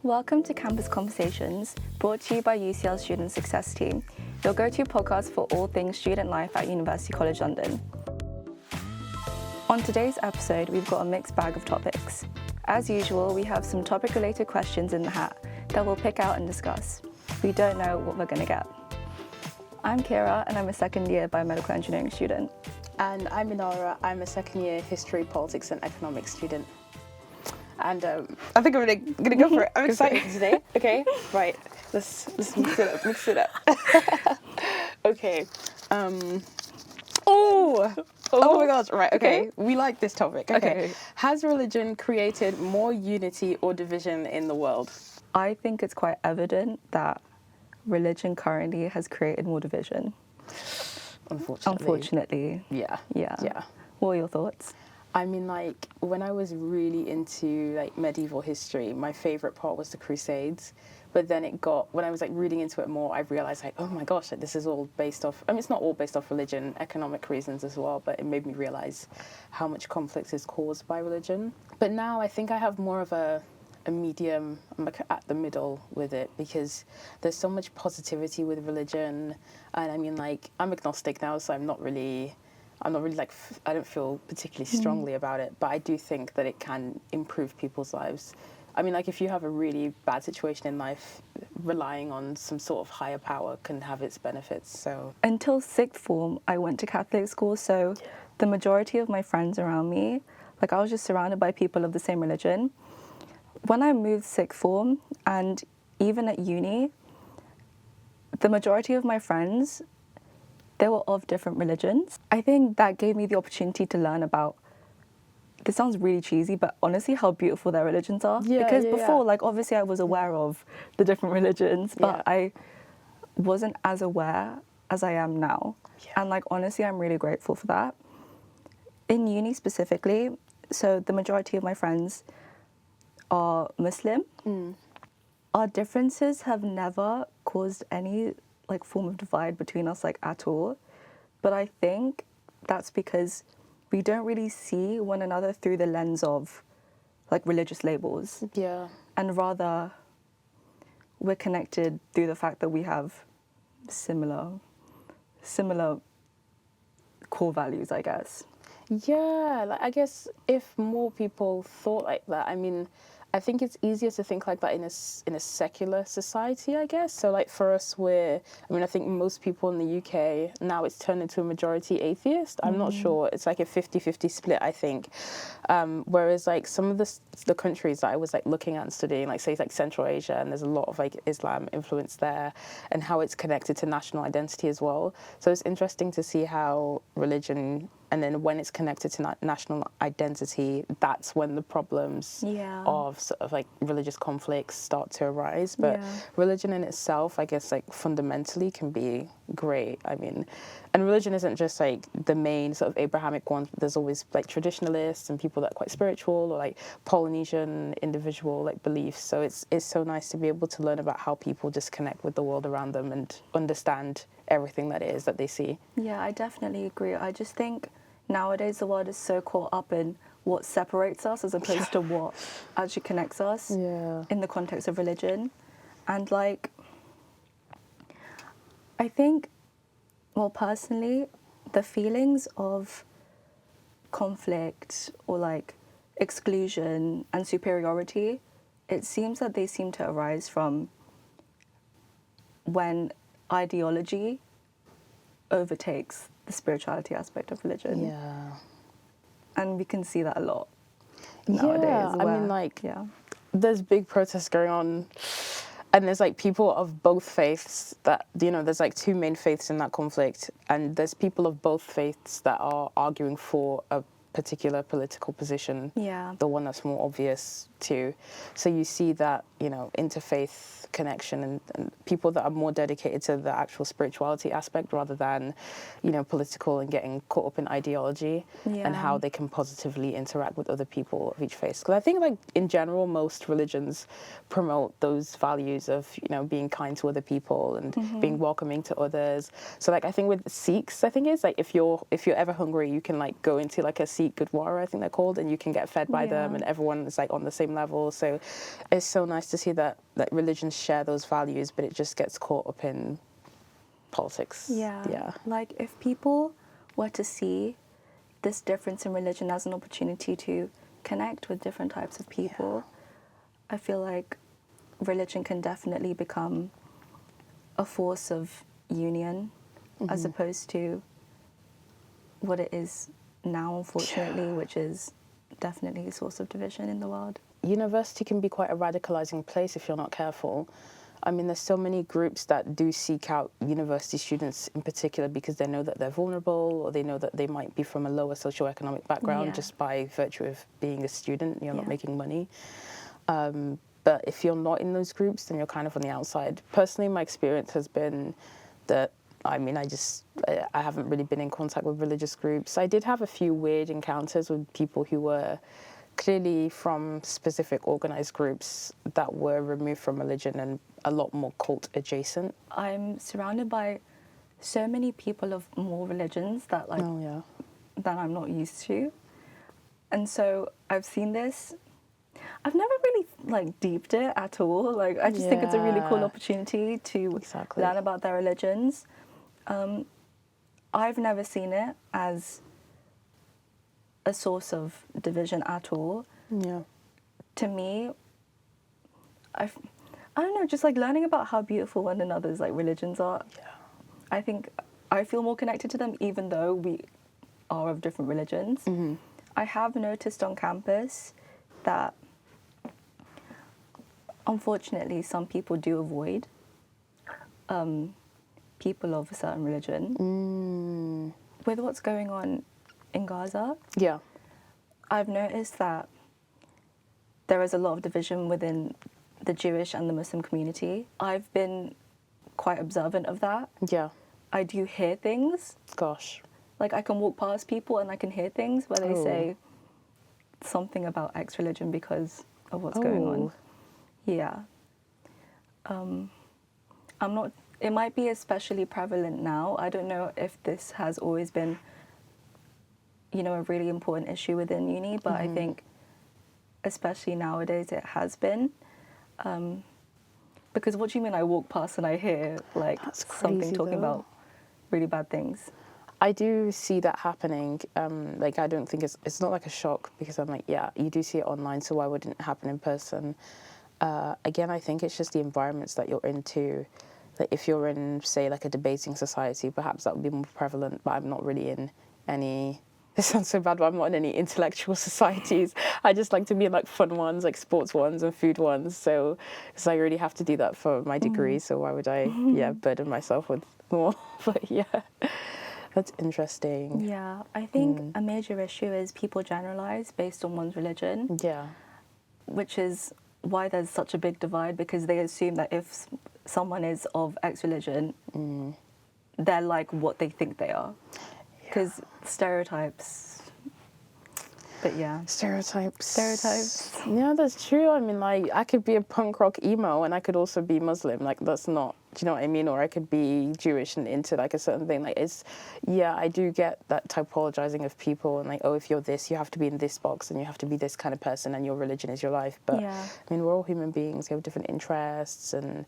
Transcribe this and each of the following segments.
Welcome to Campus Conversations, brought to you by UCL Student Success Team, your go-to podcast for all things student life at University College London. On today's episode, we've got a mixed bag of topics. As usual, we have some topic-related questions in the hat that we'll pick out and discuss. We don't know what we're going to get. I'm Keira, and I'm a second-year biomedical engineering student. And I'm Inara. I'm a second-year history, politics, and economics student. And I think I'm gonna go for it. I'm excited today. Okay, right. Let's mix it up. Okay. Oh my gosh. Right. Okay. We like this topic. Okay. Has religion created more unity or division in the world? I think it's quite evident that religion currently has created more division. Unfortunately. Yeah. What are your thoughts? I mean, like, when I was really into, like, medieval history, my favourite part was the Crusades. But then when I was, like, reading into it more, I realised, like, oh my gosh, like, this is all based off, I mean, it's not all based off religion, economic reasons as well, but it made me realise how much conflict is caused by religion. But now I think I have more of a medium, I'm like at the middle with it, because there's so much positivity with religion. And I mean, like, I'm agnostic now, so I'm not really like, I don't feel particularly strongly about it, but I do think that it can improve people's lives. I mean, like, if you have a really bad situation in life, relying on some sort of higher power can have its benefits, so. Until sixth form, I went to Catholic school, so the majority of my friends around me, like, I was just surrounded by people of the same religion. When I moved sixth form, and even at uni, the majority of my friends, they were of different religions. I think that gave me the opportunity to learn about, this sounds really cheesy, but honestly how beautiful their religions are. Because before, like, obviously I was aware of the different religions, but I wasn't as aware as I am now. And, like, honestly, I'm really grateful for that. In uni specifically, so the majority of my friends are Muslim. Our differences have never caused any, like, form of divide between us, like, at all. But I think that's because we don't really see one another through the lens of, like, religious labels. Yeah. And rather, we're connected through the fact that we have similar core values, I guess. Yeah, like, I guess if more people thought like that, I mean, I think it's easier to think like that in a secular society, I guess. So, like, for us, I think most people in the UK, now it's turned into a majority atheist. I'm not sure. It's like a 50-50 split, I think. Whereas, like, some of the countries that I was, like, looking at and studying, like, say, like, Central Asia, and there's a lot of, like, Islam influence there, and how it's connected to national identity as well. So it's interesting to see how religion, and then when it's connected to national identity, that's when the problems of sort of, like, religious conflicts start to arise. But religion in itself, I guess, like, fundamentally can be great. I mean, and religion isn't just, like, the main sort of Abrahamic one. There's always, like, traditionalists and people that are quite spiritual, or, like, Polynesian individual, like, beliefs. So it's so nice to be able to learn about how people just connect with the world around them and understand everything that it is that they see. Yeah, I definitely agree. I just think nowadays the world is so caught up in what separates us as opposed to what actually connects us in the context of religion. And, like, I think, well, personally, the feelings of conflict or, like, exclusion and superiority, it seems that they seem to arise from when ideology overtakes the spirituality aspect of religion. Yeah. And we can see that a lot nowadays. Yeah, I mean, like, there's big protests going on, and there's, like, people of both faiths that, you know, there's, like, two main faiths in that conflict, and there's people of both faiths that are arguing for a particular political position, the one that's more obvious too. So you see that, you know, interfaith connection and people that are more dedicated to the actual spirituality aspect rather than, you know, political and getting caught up in ideology and how they can positively interact with other people of each faith. Because I think, like, in general, most religions promote those values of, you know, being kind to other people and being welcoming to others. So, like, I think with Sikhs, I think it's like if you're ever hungry, you can, like, go into, like, a Sikh Gurdwara, I think they're called, and you can get fed by them, and everyone is, like, on the same level. So it's so nice to see that religions share those values, but it just gets caught up in politics. Yeah. Like, if people were to see this difference in religion as an opportunity to connect with different types of people, I feel like religion can definitely become a force of union as opposed to what it is now, unfortunately, which is definitely a source of division in the world. University can be quite a radicalizing place if you're not careful. I mean, there's so many groups that do seek out university students in particular because they know that they're vulnerable, or they know that they might be from a lower socioeconomic background just by virtue of being a student. You're not making money. But if you're not in those groups, then you're kind of on the outside. Personally, my experience has been that, I mean, I haven't really been in contact with religious groups. I did have a few weird encounters with people who were clearly from specific organised groups that were removed from religion and a lot more cult adjacent. I'm surrounded by so many people of more religions that that I'm not used to. And so I've seen this. I've never really deeped it at all. Like, I just think it's a really cool opportunity to learn about their religions. I've never seen it as a source of division at all. Yeah. To me, I don't know, just learning about how beautiful one another's religions are. Yeah. I think I feel more connected to them even though we are of different religions. I have noticed on campus that unfortunately some people do avoid people of a certain religion. With what's going on in Gaza, I've noticed that there is a lot of division within the Jewish and the Muslim community. I've been quite observant of that. Yeah. I do hear things. Gosh. I can walk past people and I can hear things where they say something about X religion because of what's going on. Yeah. It might be especially prevalent now. I don't know if this has always been, a really important issue within uni, but I think especially nowadays it has been. Because what do you mean I walk past and I hear something talking about really bad things? I do see that happening. I don't think it's not like a shock because I'm you do see it online, so why wouldn't it happen in person? Again, I think it's just the environments that you're into. If you're in, say, a debating society, perhaps that would be more prevalent, but I'm not really in any... This sounds so bad, but I'm not in any intellectual societies. I just like to be in fun ones, sports ones and food ones. So I already have to do that for my degree. So why would I, burden myself with more? But that's interesting. Yeah, I think a major issue is people generalize based on one's religion. Yeah. Which is why there's such a big divide, because they assume that if someone is of X religion, they're what they think they are. Because stereotypes. But Stereotypes. Yeah, that's true. I mean, I could be a punk rock emo and I could also be Muslim. That's not, do you know what I mean? Or I could be Jewish and into a certain thing. I do get that typologizing of people and if you're this, you have to be in this box and you have to be this kind of person and your religion is your life. But I mean, we're all human beings. We have different interests and,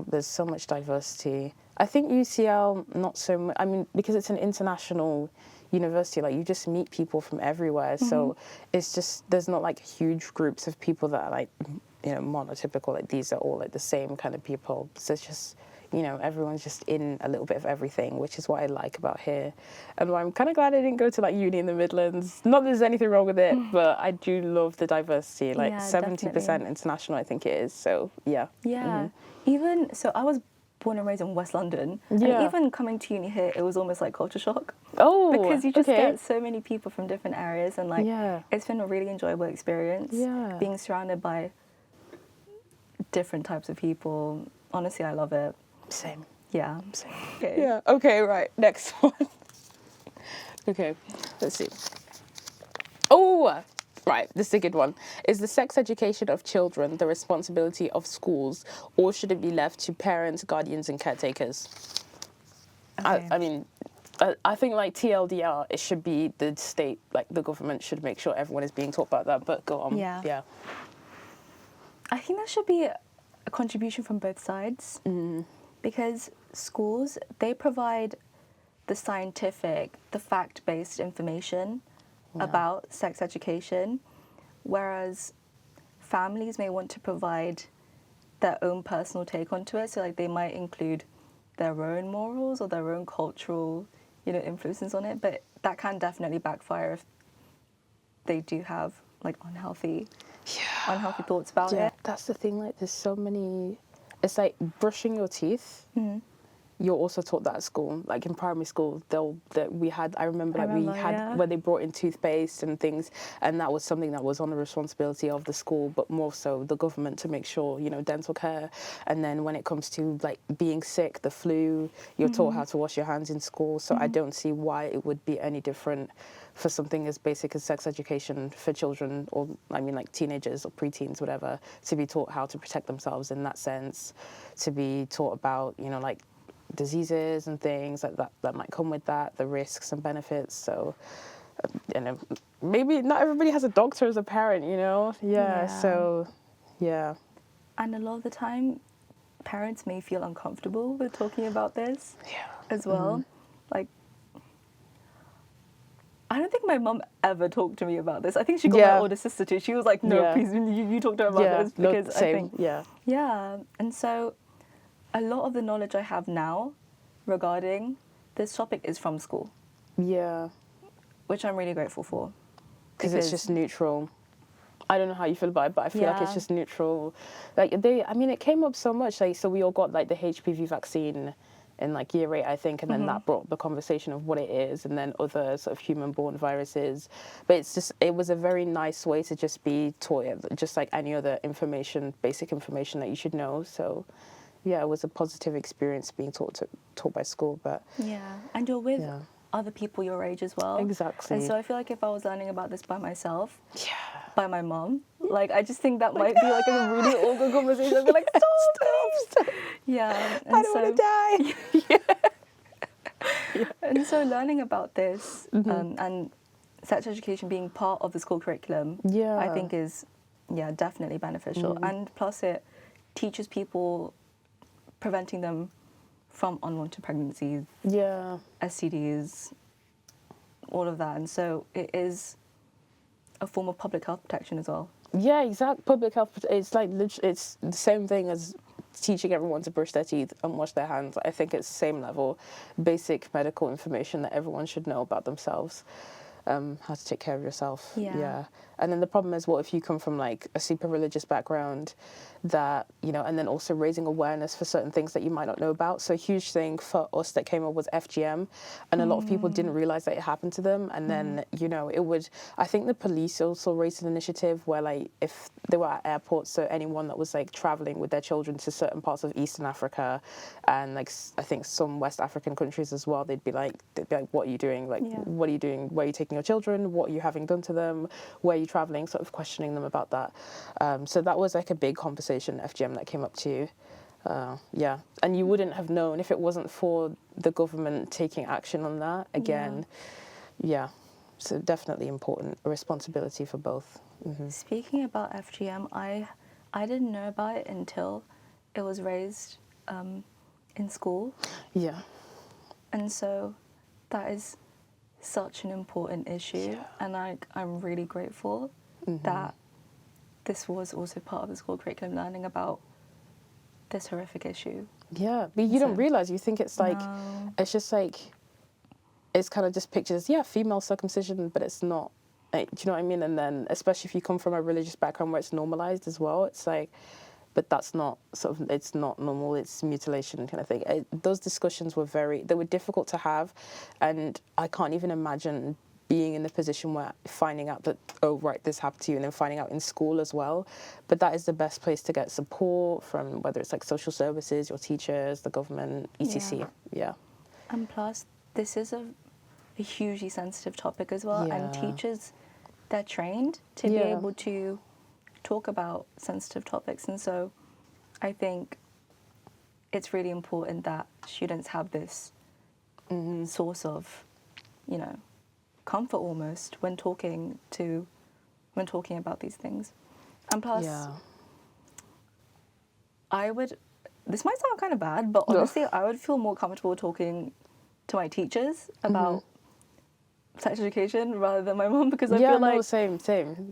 there's so much diversity. I think UCL, not so much, I mean, because it's an international university, you just meet people from everywhere. So it's just, there's not huge groups of people that are monotypical, these are all the same kind of people. So it's just, everyone's just in a little bit of everything, which is what I like about here. And I'm kind of glad I didn't go to uni in the Midlands. Not that there's anything wrong with it, but I do love the diversity, 70% definitely. International, I think it is. So yeah. Yeah. Even, so I was born and raised in West London. And even coming to uni here, it was almost like culture shock. Oh, because you just get so many people from different areas and it's been a really enjoyable experience. Yeah. Being surrounded by different types of people. Honestly, I love it. Same. Yeah. Same. Okay. Yeah. Okay, right. Next one. Okay, let's see. Oh, right, this is a good one. Is the sex education of children the responsibility of schools, or should it be left to parents, guardians, and caretakers? Okay. I mean, I think TLDR, it should be the state, the government should make sure everyone is being taught about that, but go on. Yeah. I think there should be a contribution from both sides because schools, they provide the scientific, the fact-based information about sex education, whereas families may want to provide their own personal take onto it. So like they might include their own morals or their own cultural, influences on it, but that can definitely backfire if they do have like unhealthy thoughts about it. That's the thing. Like, there's so many. It's like brushing your teeth. You're also taught that at school. Like in primary school, I remember when they brought in toothpaste and things, and that was something that was on the responsibility of the school, but more so the government to make sure, dental care. And then when it comes to like being sick, the flu, you're taught how to wash your hands in school. So I don't see why it would be any different for something as basic as sex education for children, or like teenagers or preteens, whatever, to be taught how to protect themselves in that sense, to be taught about, like diseases and things like that might come with that, the risks and benefits. So, maybe not everybody has a doctor as a parent, So, yeah. And a lot of the time, parents may feel uncomfortable with talking about this as well. Like, I don't think my mum ever talked to me about this. I think she got my older sister to. She was like, no, please, you talk to her about this. Because I think, and so a lot of the knowledge I have now regarding this topic is from school. Yeah. Which I'm really grateful for. Because it's just neutral. I don't know how you feel about it, but I feel like it's just neutral. Like it came up so much. Like, so we all got like the HPV vaccine in like year 8, I think, and then that brought the conversation of what it is, and then other sort of human-borne viruses. But it was a very nice way to just be taught, just like any other information, basic information that you should know. So, yeah, it was a positive experience being taught by school. But and you're with other people your age as well. Exactly. And so I feel like if I was learning about this by myself, by my mom, like I just think that might be like a really awkward conversation. I'd be like, stop. Yeah. And I don't want to die. And so learning about this and sex education being part of the school curriculum, I think is, definitely beneficial. And plus it teaches people, preventing them from unwanted pregnancies, STDs, all of that. And so it is a form of public health protection as well. Yeah, exactly. Public health, it's like it's the same thing as teaching everyone to brush their teeth and wash their hands. I think it's the same level, basic medical information that everyone should know about themselves, how to take care of yourself. And then the problem is, what if you come from like a super religious background that, and then also raising awareness for certain things that you might not know about. So a huge thing for us that came up was FGM, and a lot of people didn't realize that it happened to them. And then, I think the police also raised an initiative where like if they were at airports, so anyone that was like traveling with their children to certain parts of Eastern Africa and like I think some West African countries as well, they'd be like, what are you doing? Like, what are you doing? Where are you taking your children? What are you having done to them? Where are you traveling? Sort of questioning them about that. So that was like a big conversation, FGM, that came up to you. And you wouldn't have known if it wasn't for the government taking action on that. Again, so definitely important, a responsibility for both. Speaking about FGM, I didn't know about it until it was raised in school. And so that is such an important issue, and I'm really grateful that this was also part of the school curriculum, learning about this horrific issue. But you don't realise, you think it's like, it's just like, it's kind of just pictures, female circumcision, but it's not, like, do you know what I mean? And then, especially if you come from a religious background where it's normalised as well, it's like, but that's not it's not normal, it's mutilation kind of thing. Those discussions they were difficult to have, and I can't even imagine being in the position where finding out that, oh, right, this happened to you, and then finding out in school as well. But that is the best place to get support from, whether it's like social services, your teachers, the government, etc. And plus, this is a hugely sensitive topic as well, and teachers, they're trained to be able to talk about sensitive topics, and so I think it's really important that students have this source of, comfort almost when talking about these things. And plus, this might sound kind of bad, but honestly, I would feel more comfortable talking to my teachers about sex education rather than my mom, because I feel like... same.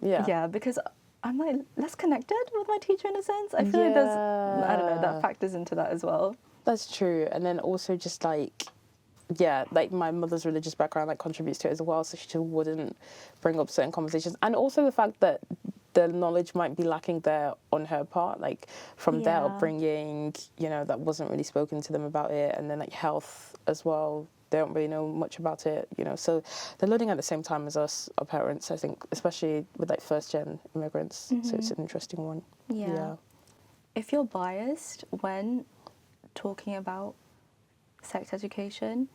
Yeah. Yeah, because I'm like less connected with my teacher in a sense. I feel like there's, I don't know, that factors into that as well. That's true. And then also just like, yeah, like my mother's religious background like contributes to it as well, so she just wouldn't bring up certain conversations. And also the fact that the knowledge might be lacking there on her part, like from their upbringing, you know, that wasn't really spoken to them about it. And then like health as well, they don't really know much about it, you know. So they're learning at the same time as us, our parents, I think, especially with like first gen immigrants. So it's an interesting one. Yeah. If you're biased when talking about sex education,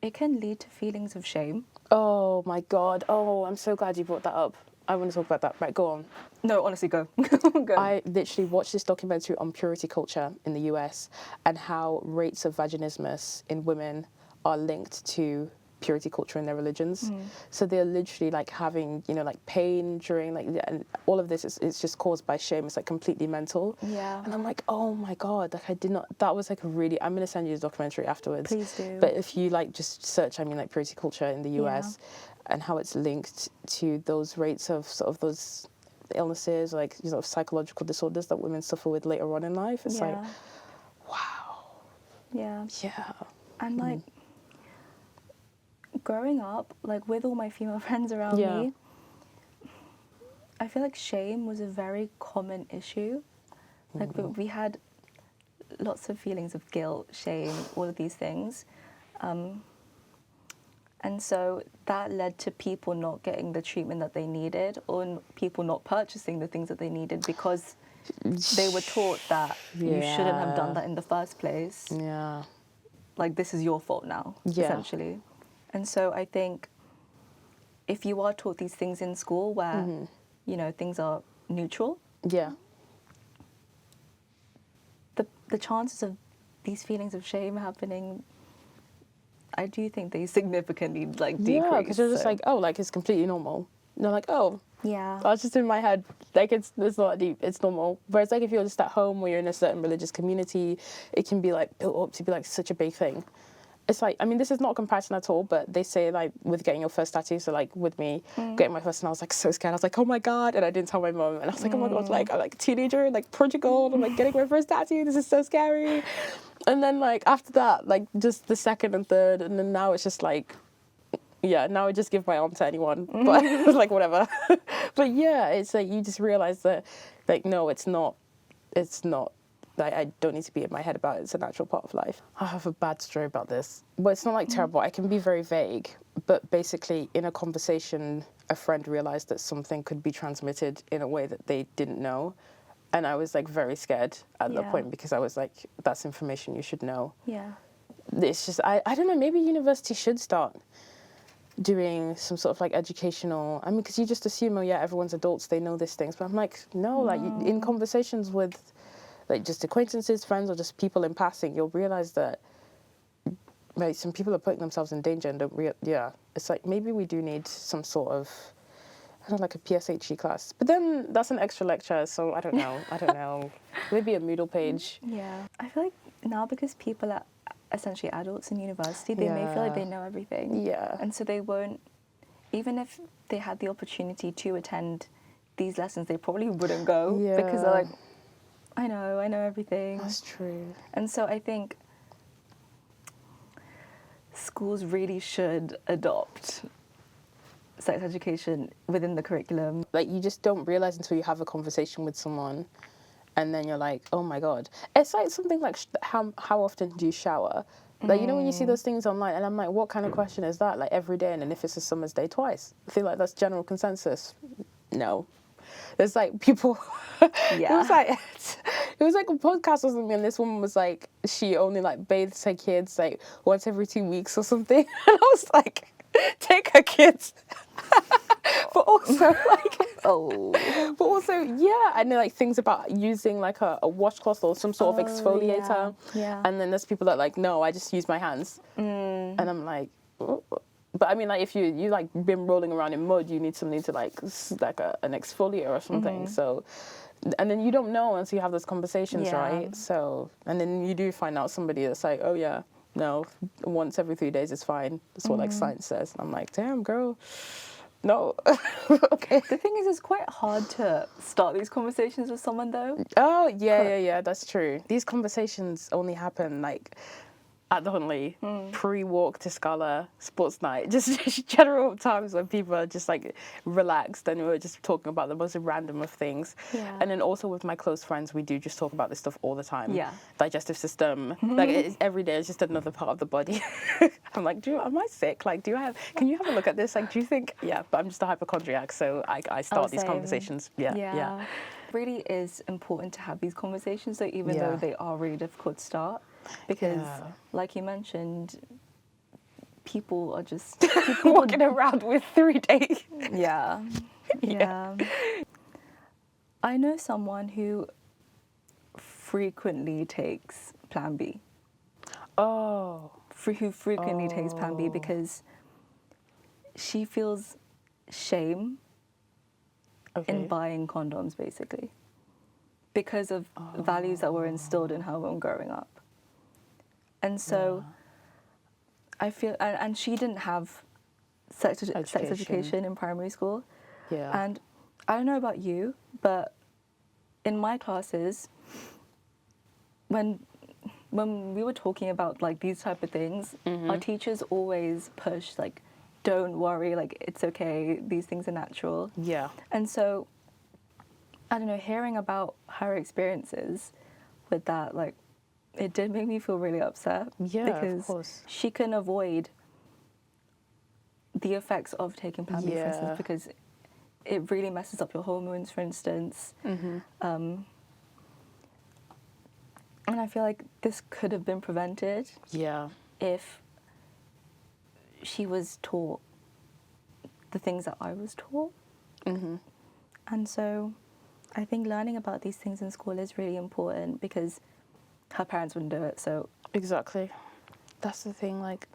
it can lead to feelings of shame. Oh my God. Oh, I'm so glad you brought that up. I want to talk about that. Right, go on. No, honestly, go. Go. I literally watched this documentary on purity culture in the US and how rates of vaginismus in women are linked to purity culture in their religions. So they're literally like having, you know, like pain during like, and all of this is it's just caused by shame. It's like completely mental. Yeah. And I'm like, oh my God, like I did not, that was like a really, I'm going to send you the documentary afterwards. Please do. But if you like just search, I mean like purity culture in the US and how it's linked to those rates of sort of those illnesses, like, you know, psychological disorders that women suffer with later on in life. It's like, wow. Yeah. Yeah. And like, growing up, like with all my female friends around me, I feel like shame was a very common issue. Like we had lots of feelings of guilt, shame, all of these things. And so that led to people not getting the treatment that they needed, or people not purchasing the things that they needed because they were taught that you shouldn't have done that in the first place. Yeah. Like, this is your fault now, essentially. And so I think if you are taught these things in school where, you know, things are neutral, the chances of these feelings of shame happening, I do think they significantly like decrease. Yeah, because you're just like, oh, like it's completely normal. And they're like, oh, yeah, I was just in my head, like it's not deep, it's normal. Whereas like if you're just at home or you're in a certain religious community, it can be like built up to be like such a big thing. It's like, I mean, this is not a comparison at all, but they say like with getting your first tattoo, so like with me getting my first, and I was like so scared. I was like, oh my God, and I didn't tell my mom, and I was like, oh my God, like I'm like a teenager, like Portugal, and I'm like getting my first tattoo. This is so scary. And then like after that, like just the second and third, and then now it's just like, yeah, now I just give my arm to anyone, but like whatever. But yeah, it's like you just realize that, like, no, it's not. I don't need to be in my head about it. It's a natural part of life. I have a bad story about this. Well, it's not like terrible. I can be very vague. But basically, in a conversation, a friend realized that something could be transmitted in a way that they didn't know. And I was like very scared at that point because I was like, that's information you should know. Yeah. It's just, I don't know, maybe university should start doing some sort of like educational, I mean, because you just assume, oh yeah, everyone's adults, they know these things. But I'm like, no, like in conversations with like just acquaintances, friends, or just people in passing, you'll realize that like some people are putting themselves in danger and don't it's like maybe we do need some sort of, I don't know, like a PSHE class. But then that's an extra lecture, so I don't know. Maybe a Moodle page. Yeah. I feel like now because people are essentially adults in university, they may feel like they know everything. Yeah. And so they won't, even if they had the opportunity to attend these lessons, they probably wouldn't go because they're like, I know everything. That's true. And so I think schools really should adopt sex education within the curriculum. Like, you just don't realize until you have a conversation with someone and then you're like, oh my God. It's like something like how often do you shower? Like, you know, when you see those things online, and I'm like, what kind of question is that? Like, every day, and then if it's a summer's day, twice. I feel like that's general consensus. No. There's like people, it was like a podcast or something, and this woman was like, she only like bathes her kids like once every 2 weeks or something. And I was like, take her kids. But also like, but also, yeah, and then like things about using like a washcloth or some sort of exfoliator. Yeah. And then there's people that are like, no, I just use my hands. And I'm like, oh. But I mean, like, if you like been rolling around in mud, you need something to like an exfoliator or something. So And then you don't know until you have those conversations, Yeah. right? So, and then you do find out somebody that's like, oh yeah, no, once every 3 days is fine. That's what like science says. And I'm like, damn, girl, no. Okay. The thing is, it's quite hard to start these conversations with someone, though. Oh, yeah, that's true. These conversations only happen like at the Huntley, pre-walk to Scala, sports night, just general times when people are just like relaxed and we're just talking about the most random of things. Yeah. And then also with my close friends, we do just talk about this stuff all the time. Yeah. Digestive system, like every day is just another part of the body. I'm like, am I sick? Like, can you have a look at this? Like, do you think, yeah, but I'm just a hypochondriac, so I start these same. conversations. Yeah. It really is important to have these conversations, though, even though they are really difficult to start. Because, like you mentioned, people are just walking around with 3 days. Yeah. I know someone who frequently takes Plan B. Oh. Who frequently takes Plan B because she feels shame in buying condoms, basically, because of values that were instilled in her when growing up. And so I feel, and she didn't have sex education in primary school. Yeah. And I don't know about you, but in my classes, when we were talking about like these type of things, our teachers always push like, don't worry, like it's okay, these things are natural. Yeah. And so, I don't know, hearing about her experiences with that, like, it did make me feel really upset. Yeah, because of course. she can avoid the effects of taking Plan B, for instance, because it really messes up your hormones, for instance. And I feel like this could have been prevented if she was taught the things that I was taught. And so I think learning about these things in school is really important because her parents wouldn't do it, so... Exactly. That's the thing, like,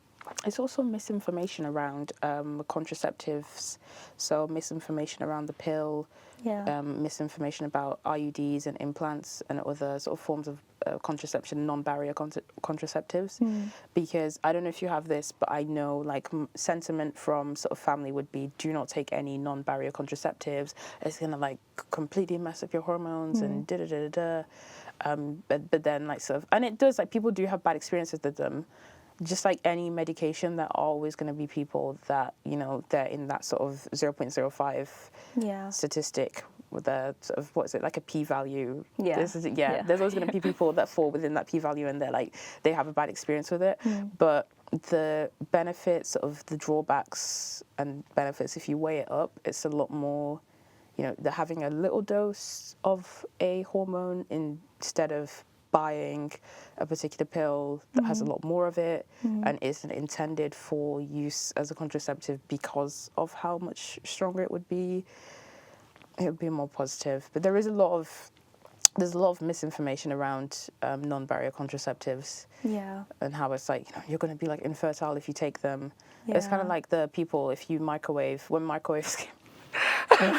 it's also misinformation around contraceptives, so misinformation around the pill, misinformation about IUDs and implants and other sort of forms of contraception, non-barrier contraceptives, because I don't know if you have this, but I know like sentiment from sort of family would be, do not take any non-barrier contraceptives, it's gonna like completely mess up your hormones and da-da-da-da-da. But then like sort of, and it does, like people do have bad experiences with them. Just like any medication, there are always going to be people that, you know, they're in that sort of 0.05 statistic with a sort of, what is it, like a p-value. There's always going to be people that fall within that p-value and they're like, they have a bad experience with it. But the benefits of the drawbacks and benefits, if you weigh it up, it's a lot more, you know, they're having a little dose of a hormone instead of buying a particular pill that has a lot more of it and isn't intended for use as a contraceptive because of how much stronger it would be more positive. But there's a lot of misinformation around non-barrier contraceptives and how it's like, you know, you're going to be like infertile if you take them. It's kind of like the people, if you microwave, when microwaves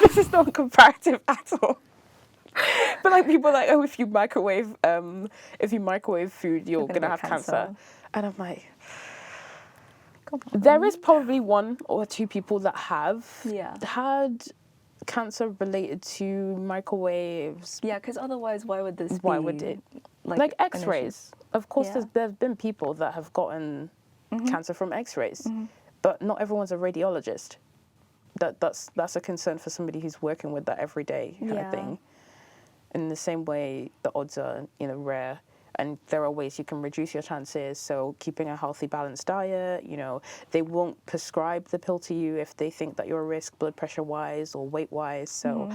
this is not comparative at all. But like people are like, oh, if you microwave food, you're gonna have cancer. And I'm like, come on. There is probably 1 or 2 people that have had cancer related to microwaves. Yeah, because otherwise, why would this? Why would it? Like X-rays. Of course, there've been people that have gotten cancer from X-rays, but not everyone's a radiologist. That's a concern for somebody who's working with that every day kind of thing. In the same way, the odds are, you know, rare, and there are ways you can reduce your chances. So keeping a healthy, balanced diet, you know, they won't prescribe the pill to you if they think that you're a risk, blood pressure-wise or weight-wise. So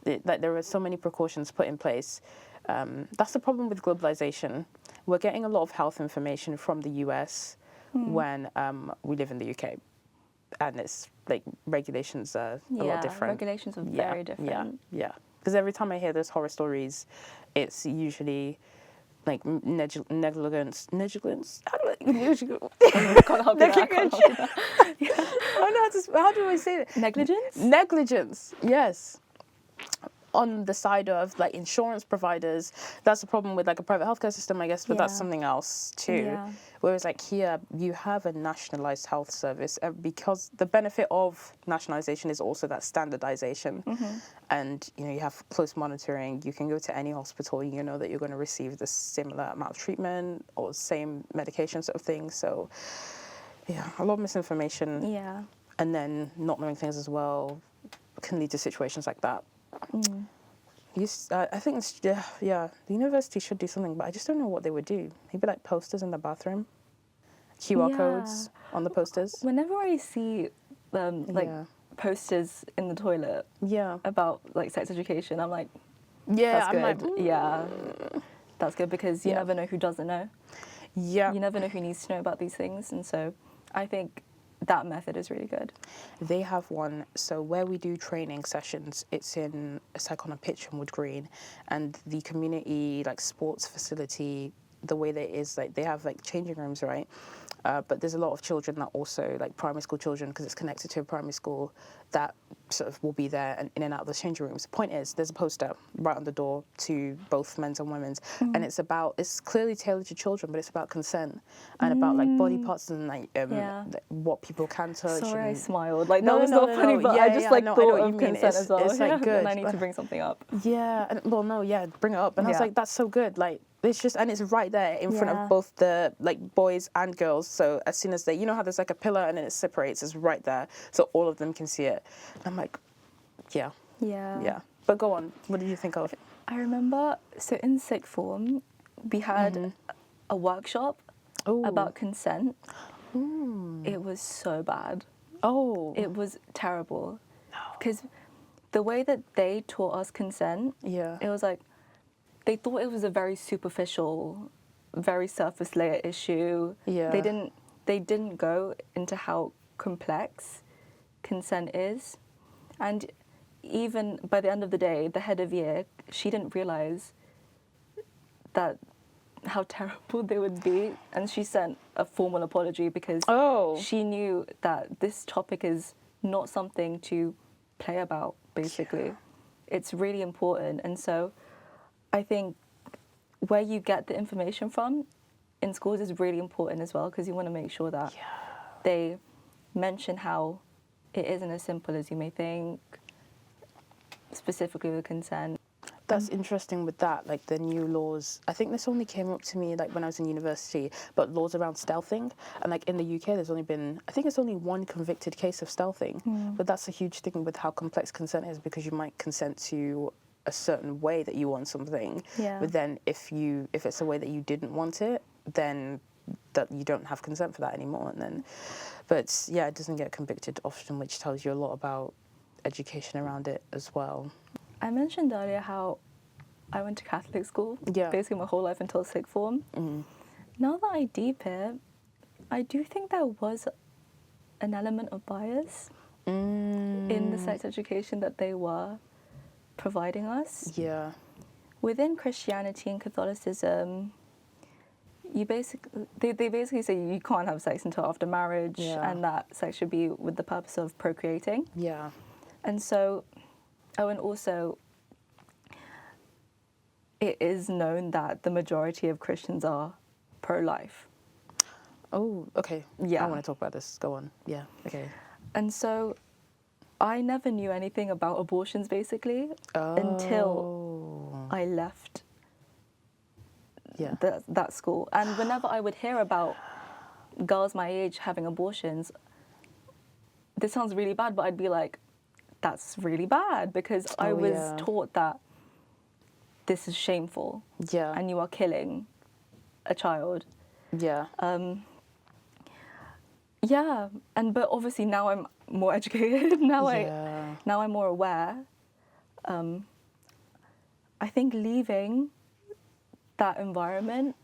there are so many precautions put in place. That's the problem with globalization. We're getting a lot of health information from the US when we live in the UK. And it's like regulations are a lot different. Regulations are very different. Yeah. Because every time I hear those horror stories, it's usually like negligence. How do I negligence? How do I say that? Negligence? Negligence, yes. on the side of like insurance providers, that's the problem with like a private healthcare system, I guess, but that's Yeah. something else too. Yeah. Whereas like here, you have a nationalized health service because the benefit of nationalization is also that standardization. And, you know, you have close monitoring. You can go to any hospital and you know that you're going to receive the similar amount of treatment or same medication sort of thing. So, yeah, a lot of misinformation. Yeah. And then not knowing things as well can lead to situations like that. I think, the university should do something, but I just don't know what they would do. Maybe like posters in the bathroom, QR codes on the posters. Whenever I see Yeah. posters in the toilet Yeah. about like sex education, I'm like, Yeah, that's I'm good. like, Yeah, that's good because you Yeah. never know who doesn't know. yeah. You never know who needs to know about these things, and so I think that method is really good. They have one, so where we do training sessions, it's like on a pitch in Wood Green, and the community like sports facility, the way that it is, like they have like changing rooms, right? But there's a lot of children that also, like primary school children, because it's connected to a primary school, that sort of will be there and in and out of those changing rooms. The point is, there's a poster right on the door to both men's and women's, and it's clearly tailored to children, but it's about consent and about like body parts and like what people can touch. Sorry, I and, smiled. Like No, that was no, not no, funny, no. but Yeah, I just yeah, like no, I thought know what of you mean. consent as well. It's like good, and I need but- to bring something up. Yeah, and, well, no, yeah, bring it up. And I was Yeah. like, that's so good. Like, it's just, and it's right there in front Yeah. of both the like boys and girls. So as soon as you know how there's like a pillar and then it separates, it's right there, so all of them can see it. And I'm like, yeah, Yeah. yeah. But go on. What did you think of? I remember, so in sixth form, we had a workshop Ooh. about consent. It was so bad. Oh. It was terrible. Because the way that they taught us consent, Yeah. it was like, they thought it was a very superficial, very surface layer issue. Yeah. They didn't go into how complex consent is. And even by the end of the day, the head of year, she didn't realize that how terrible they would be, and she sent a formal apology because Oh. she knew that this topic is not something to play about, basically. It's really important. And so I think where you get the information from in schools is really important as well, because you want to make sure that they mention how it isn't as simple as you may think, specifically with consent. That's interesting with that, like the new laws. I think this only came up to me like when I was in university, but laws around stealthing. And like in the UK, there's only been, I think it's only one convicted case of stealthing. But that's a huge thing with how complex consent is, because you might consent to a certain way that you want something. Yeah. But then if it's a way that you didn't want it, then that you don't have consent for that anymore. And then, but yeah, it doesn't get convicted often, which tells you a lot about education around it as well. I mentioned earlier how I went to Catholic school, basically my whole life until sixth form. Now that I deep it, I do think there was an element of bias in the sex education that they were providing us. Yeah. Within Christianity and Catholicism, they basically say you can't have sex until after marriage, and that sex should be with the purpose of procreating. Yeah. And so, and also, it is known that the majority of Christians are pro-life. Oh, okay. Yeah. I want to talk about this. Go on. Yeah. Okay. And so, I never knew anything about abortions, basically, until I left that school. And whenever I would hear about girls my age having abortions, this sounds really bad, but I'd be like, that's really bad, because I was taught that this is shameful. Yeah. And you are killing a child. Yeah. But obviously now I'm more educated. Now I'm more aware. I think leaving that environment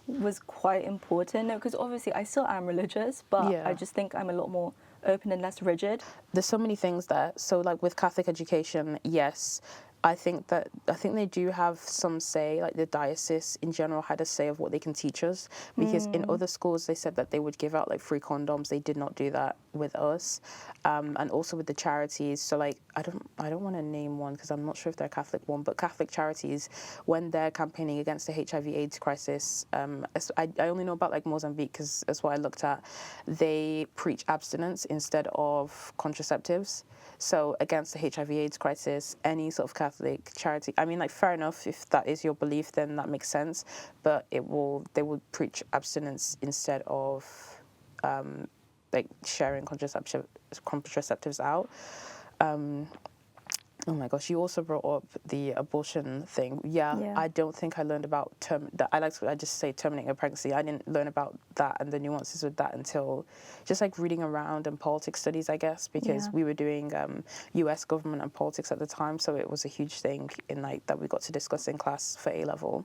was quite important, because obviously I still am religious, but I just think I'm a lot more open and less rigid. There's so many things there. So like with Catholic education, yes, I think they do have some say, like the diocese in general had a say of what they can teach us, because in other schools they said that they would give out like free condoms. They did not do that with us, and also with the charities. So like I don't want to name one because I'm not sure if they're a Catholic one, but Catholic charities, when they're campaigning against the HIV/AIDS crisis, I only know about like Mozambique because that's what I looked at. They preach abstinence instead of contraceptives. So against the HIV/AIDS crisis, any sort of Catholic charity, I mean, like, fair enough, if that is your belief, then that makes sense. But they will preach abstinence instead of like sharing contraceptives out. Oh my gosh, you also brought up the abortion thing. Yeah. I don't think I learned about I just say terminating a pregnancy. I didn't learn about that and the nuances with that until just like reading around and politics studies, I guess, because we were doing US government and politics at the time, so it was a huge thing in like that we got to discuss in class for A level.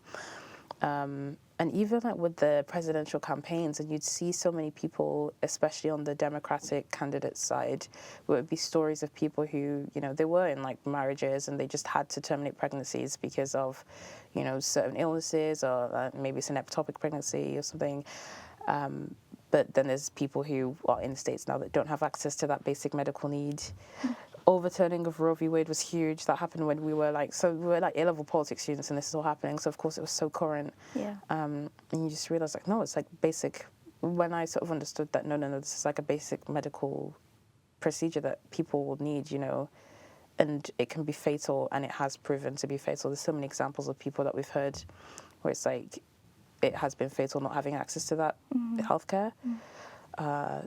And even like with the presidential campaigns, and you'd see so many people, especially on the Democratic candidate side, where it would be stories of people who, you know, they were in like marriages and they just had to terminate pregnancies because of, you know, certain illnesses, or maybe it's an ectopic pregnancy or something. But then there's people who are in the States now that don't have access to that basic medical need. Overturning of Roe v. Wade was huge. That happened when we were like A-level politics students, and this is all happening. So of course it was so current. Yeah. And you just realize like, no, it's like basic. When I sort of understood that, no, this is like a basic medical procedure that people will need, you know, and it can be fatal, and it has proven to be fatal. There's so many examples of people that we've heard where it's like it has been fatal not having access to that healthcare.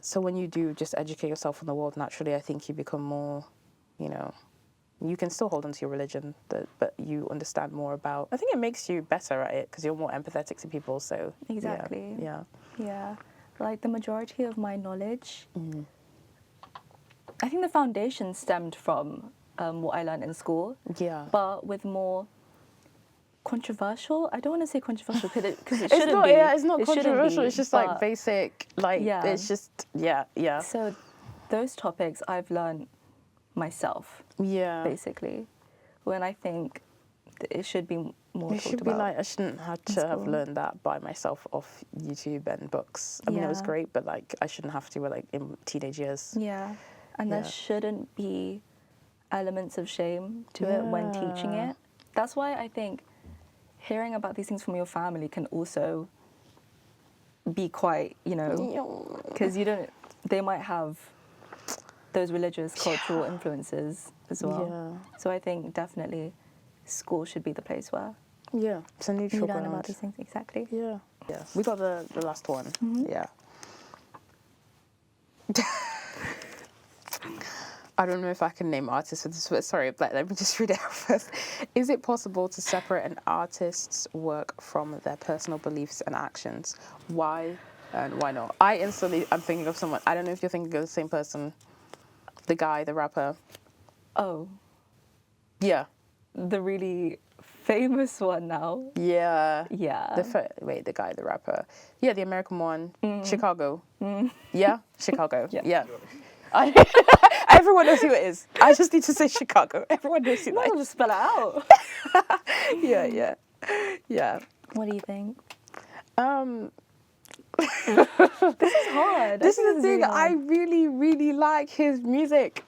So when you do just educate yourself on the world, naturally, I think you become more, you know, you can still hold on to your religion, but you understand more about. I think it makes you better at it because you're more empathetic to people. So exactly. Yeah. Like the majority of my knowledge, I think the foundation stemmed from what I learned in school. Yeah. But with more controversial. I don't want to say controversial because it shouldn't be. Yeah, it's not controversial. It's just like basic. Like it's just yeah. So those topics I've learned myself. Yeah. Basically, when I think it should be more talked about. It should be like I shouldn't have to have learned that by myself off YouTube and books. I mean, it was great, but like I shouldn't have to like in teenage years. Yeah, and there shouldn't be elements of shame to it when teaching it. That's why I think hearing about these things from your family can also be quite, you know, because they might have those religious, cultural influences as well. Yeah. So I think definitely school should be the place where it's a neutral ground. You learn about these things, exactly. Yeah. We got the last one. Yeah. I don't know if I can name artists for this, but sorry, but let me just read it out first. Is it possible to separate an artist's work from their personal beliefs and actions? Why and why not? I'm thinking of someone. I don't know if you're thinking of the same person. The guy, the rapper. Oh. Yeah. The really famous one now. Yeah. Yeah. The guy, the rapper. Yeah, the American one. Chicago. Yeah? Chicago. Yeah. Everyone knows who it is. I just need to say Chicago. Everyone knows who that is. I'll just spell it out. Yeah. What do you think? This is hard. This is the thing. Really I really, really like his music.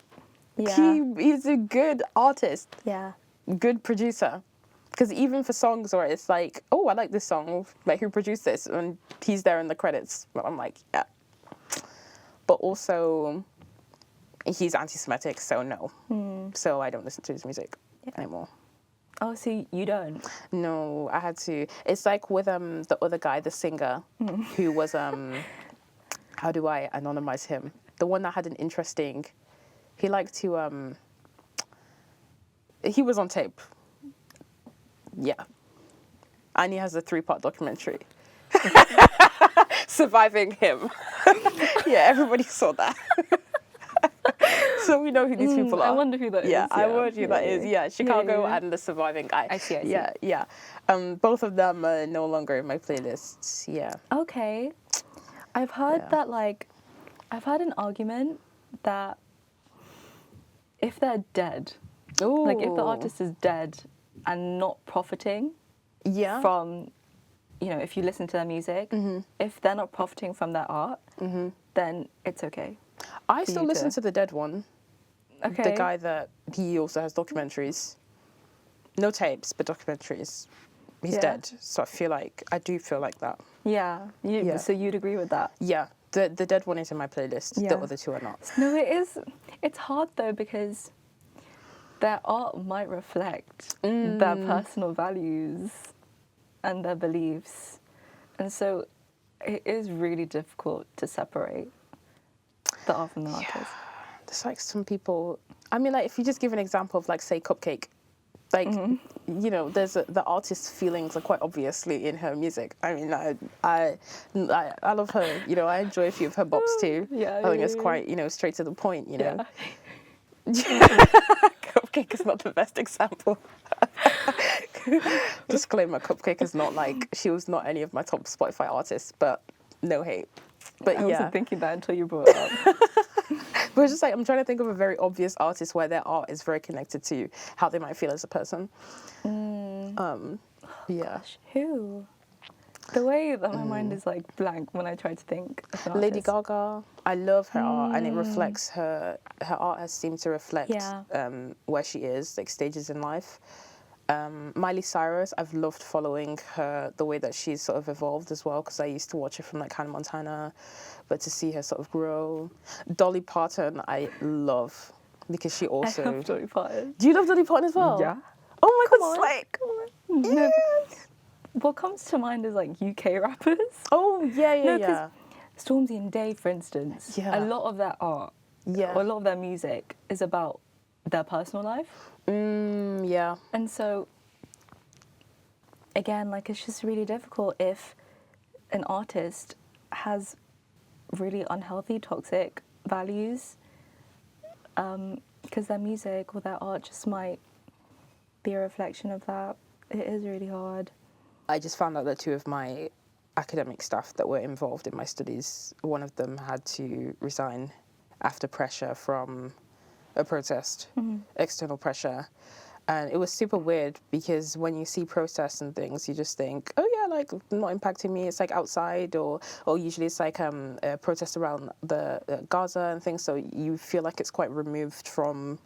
Yeah. He's a good artist. Yeah. Good producer. Because even for songs where it's like, oh, I like this song. Like, who produced this? And he's there in the credits. But I'm like, yeah. But also, he's anti-Semitic, so no. So I don't listen to his music anymore. Oh, so you don't? No, I had to. It's like with the other guy, the singer, who was how do I anonymize him? The one that had an interesting. He liked to he was on tape. Yeah, and he has a 3-part documentary. Surviving him. Yeah, everybody saw that. So we know who these people are. I wonder who that is. Yeah, I wonder who that is. Yeah, Chicago and the surviving guy. I see. Yeah. Both of them are no longer in my playlists. Yeah. Okay. I've heard that, like, I've heard an argument that if they're dead, Ooh. Like if the artist is dead and not profiting Yeah. from, if you listen to their music, if they're not profiting from their art, then it's okay. I for still you listen to- to the dead one. Okay. The guy that he also has documentaries. No tapes, but documentaries. He's Yeah. dead. So I do feel like that. Yeah. Yeah. So you'd agree with that? Yeah. The dead one is in my playlist. The Yeah. other two are not. No, it is. It's hard though because their art might reflect their personal values and their beliefs, and so it is really difficult to separate the art from the artist. There's like some people. I mean, like if you just give an example of like say Cupcake, like there's the artist's feelings are quite obviously in her music. I mean, I love her. I enjoy a few of her bops too. Yeah, I think it's yeah. quite straight to the point. Yeah. Cupcake is not the best example. Disclaimer: Cupcake is not she was not any of my top Spotify artists, but no hate. But I yeah, wasn't thinking that until you brought it up. but it's just like I'm trying to think of a very obvious artist where their art is very connected to how they might feel as a person. Yeah. Gosh, who? The way that my mind is like blank when I try to think of an Lady artist. Gaga, I love her art, and it reflects her art has seemed to reflect Yeah. where she is, like stages in life. Miley Cyrus, I've loved following her, the way that she's sort of evolved as well, because I used to watch her from like Hannah Montana, but to see her sort of grow. Dolly Parton, I love, because she also... I love Dolly Parton. Do you love Dolly Parton as well? Yeah. Oh my Come god, on, Slay! come on. Yes. No, what comes to mind is like UK rappers. Oh, yeah, No, yeah. Stormzy and Dave, for instance, Yeah. a lot of their art, Yeah. or a lot of their music is about their personal life. Yeah. And so, again, like it's just really difficult if an artist has really unhealthy, toxic values, because their music or their art just might be a reflection of that. It is really hard. I just found out that two of my academic staff that were involved in my studies, one of them had to resign after pressure from a protest, external pressure. And it was super weird because when you see protests and things, you just think, oh yeah, like not impacting me. It's like outside or usually it's like a protest around the Gaza and things. So you feel like it's quite removed from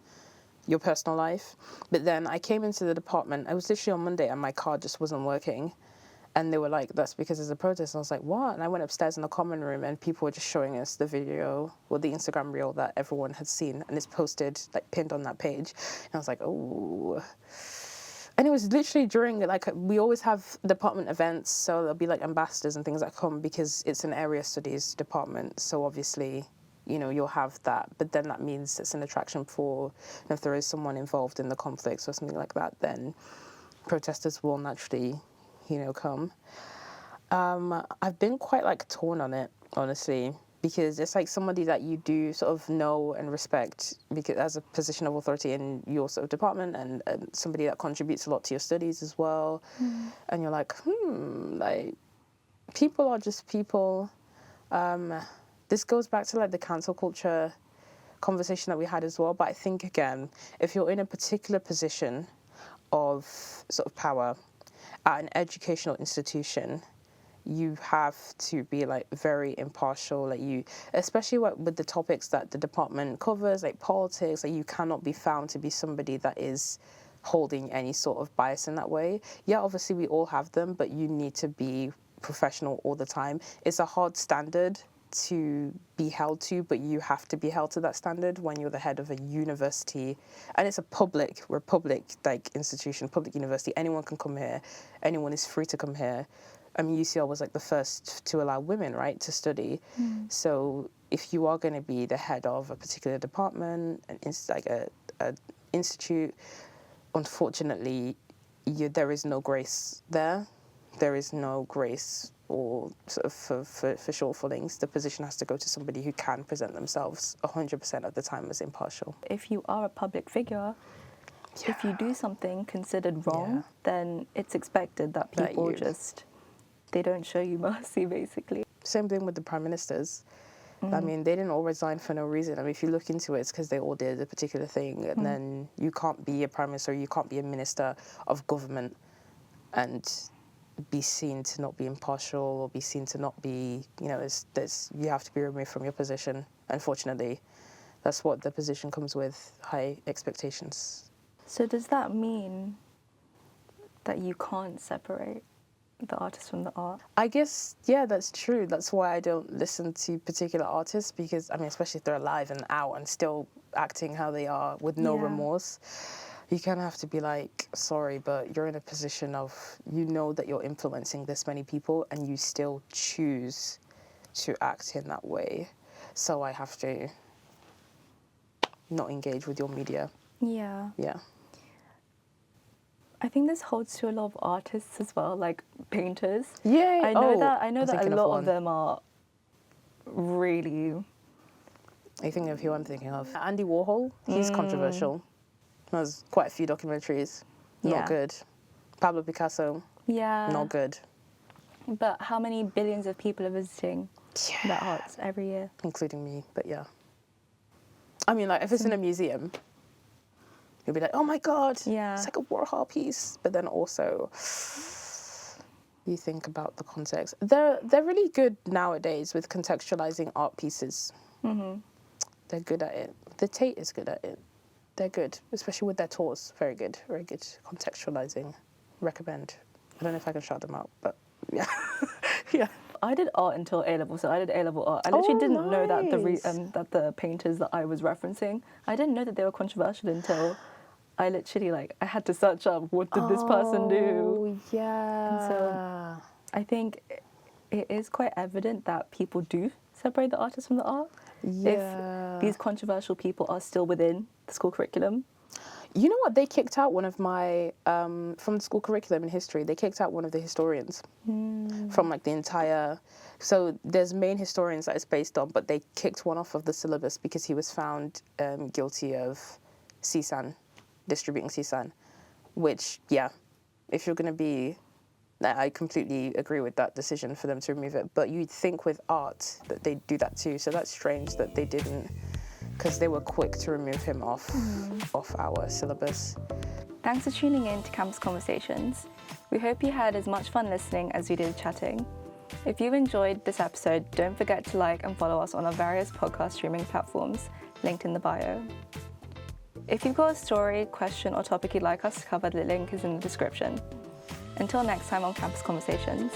your personal life. But then I came into the department, I was literally on Monday and my card just wasn't working. And they were like, that's because there's a protest. And I was like, what? And I went upstairs in the common room and people were just showing us the video or the Instagram reel that everyone had seen. And it's posted, like pinned on that page. And I was like, oh. And it was literally during, like, we always have department events. So there'll be like ambassadors and things that come because it's an area studies department. So obviously, you'll have that. But then that means it's an attraction for, if there is someone involved in the conflicts or something like that, then protesters will naturally come. I've been quite like torn on it, honestly, because it's like somebody that you do sort of know and respect because as a position of authority in your sort of department and somebody that contributes a lot to your studies as well. And you're like, like people are just people. This goes back to like the cancel culture conversation that we had as well. But I think again, if you're in a particular position of sort of power, at an educational institution, you have to be like very impartial. Like especially with the topics that the department covers, like politics, like you cannot be found to be somebody that is holding any sort of bias in that way. Yeah, obviously we all have them, but you need to be professional all the time. It's a hard standard to be held to, but you have to be held to that standard when you're the head of a university, and it's a public like institution, public university. Anyone can come here, anyone is free to come here. I mean, UCL was like the first to allow women, right, to study. So if you are going to be the head of a particular department, an institute, unfortunately, there is no grace there. There is no grace or sort of for shortfallings. The position has to go to somebody who can present themselves 100% of the time as impartial. If you are a public figure, if you do something considered wrong, then it's expected that people they don't show you mercy, basically. Same thing with the prime ministers. I mean, they didn't all resign for no reason. I mean, if you look into it, it's because they all did a particular thing. And then you can't be a prime minister, you can't be a minister of government and be seen to not be impartial or be seen to not be, you know, you have to be removed from your position. Unfortunately, that's what the position comes with, high expectations. So does that mean that you can't separate the artist from the art? I guess, yeah, that's true. That's why I don't listen to particular artists because, I mean, especially if they're alive and out and still acting how they are with no remorse. You kind of have to be like, sorry, but you're in a position of, you know that you're influencing this many people and you still choose to act in that way. So I have to not engage with your media. Yeah. Yeah. I think this holds to a lot of artists as well, like painters. Yeah. I know that a lot of one. them are really... Are you thinking of who I'm thinking of? Andy Warhol, he's controversial. There's quite a few documentaries. Not good. Pablo Picasso. Yeah. Not good. But how many billions of people are visiting that art every year? Including me, but yeah. I mean, like, if it's in a museum, you'll be like, oh my God, it's like a Warhol piece. But then also, you think about the context. They're really good nowadays with contextualizing art pieces. They're good at it. The Tate is good at it. They're good, especially with their tours. Very good contextualizing. Recommend. I don't know if I can shout them out, but yeah. Yeah. I did art until A-level, so I did A-level art. I literally didn't know that that the painters that I was referencing, I didn't know that they were controversial until I literally, like, I had to search up, what did this person do? Oh, yeah. And so I think it is quite evident that people do separate the artist from the art. Yeah. If these controversial people are still within the school curriculum. You know what? They kicked out one of my, from the school curriculum in history, they kicked out one of the historians from like the entire, so there's main historians that it's based on, but they kicked one off of the syllabus because he was found guilty of CSAN, distributing CSAN, which, yeah, if you're going to be, I completely agree with that decision for them to remove it, but you'd think with art that they'd do that too, so that's strange that they didn't, because they were quick to remove him off our syllabus. Thanks for tuning in to Campus Conversations. We hope you had as much fun listening as we did chatting. If you enjoyed this episode, don't forget to like and follow us on our various podcast streaming platforms, linked in the bio. If you've got a story, question, or topic you'd like us to cover, the link is in the description. Until next time on Campus Conversations.